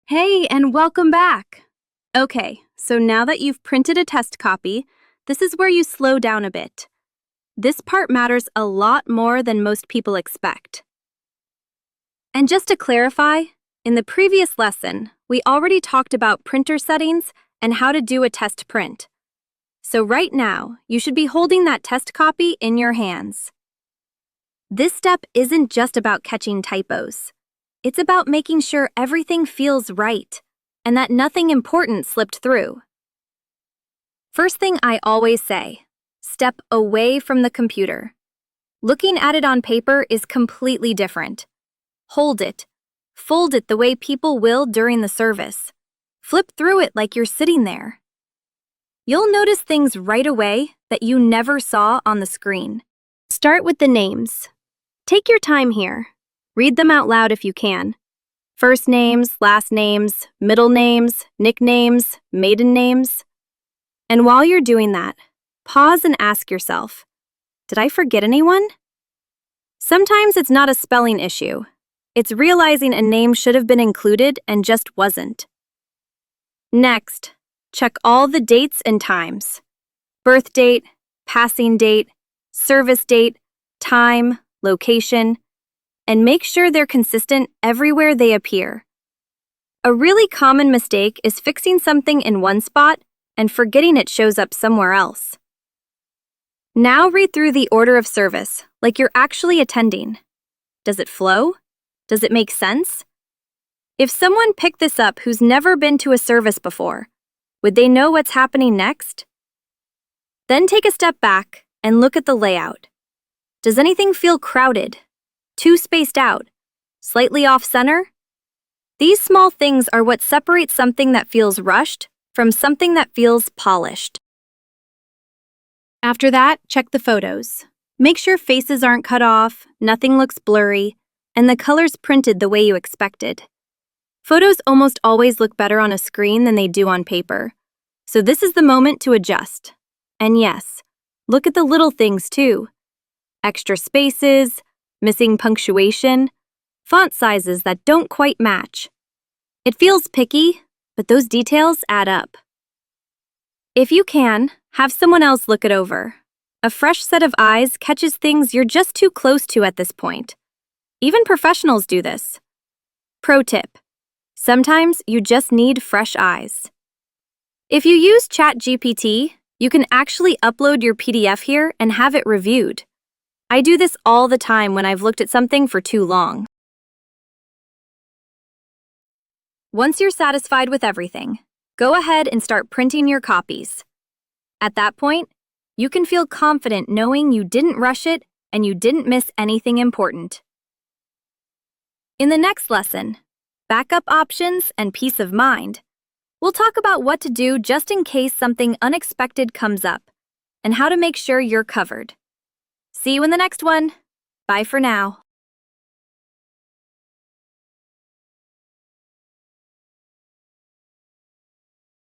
Hey, and welcome back. Okay, so now that you've printed a test copy, this is where you slow down a bit. This part matters a lot more than most people expect. And just to clarify, in the previous lesson, we already talked about printer settings and how to do a test print. So right now, you should be holding that test copy in your hands. This step isn't just about catching typos. It's about making sure everything feels right and that nothing important slipped through. First thing I always say, step away from the computer. Looking at it on paper is completely different. Hold it. Fold it the way people will during the service. Flip through it like you're sitting there. You'll notice things right away that you never saw on the screen. Start with the names. Take your time here. Read them out loud if you can. First names, last names, middle names, nicknames, maiden names. And while you're doing that, pause and ask yourself, did I forget anyone? Sometimes it's not a spelling issue. It's realizing a name should have been included and just wasn't. Next, check all the dates and times. Birth date, passing date, service date, time, location, and make sure they're consistent everywhere they appear. A really common mistake is fixing something in one spot and forgetting it shows up somewhere else. Now read through the order of service, like you're actually attending. Does it flow? Does it make sense? If someone picked this up who's never been to a service before, would they know what's happening next? Then take a step back and look at the layout. Does anything feel crowded? Too spaced out? Slightly off-center? These small things are what separate something that feels rushed from something that feels polished. After that, check the photos. Make sure faces aren't cut off, nothing looks blurry, and the colors printed the way you expected. Photos almost always look better on a screen than they do on paper, so this is the moment to adjust. And yes, look at the little things too. Extra spaces, missing punctuation, font sizes that don't quite match. It feels picky, but those details add up. If you can, have someone else look it over. A fresh set of eyes catches things you're just too close to at this point. Even professionals do this. Pro tip: sometimes you just need fresh eyes. If you use ChatGPT, you can actually upload your PDF here and have it reviewed. I do this all the time when I've looked at something for too long. Once you're satisfied with everything, go ahead and start printing your copies. At that point, you can feel confident knowing you didn't rush it and you didn't miss anything important. In the next lesson, backup options and peace of mind, we'll talk about what to do just in case something unexpected comes up and how to make sure you're covered. See you in the next one. Bye for now.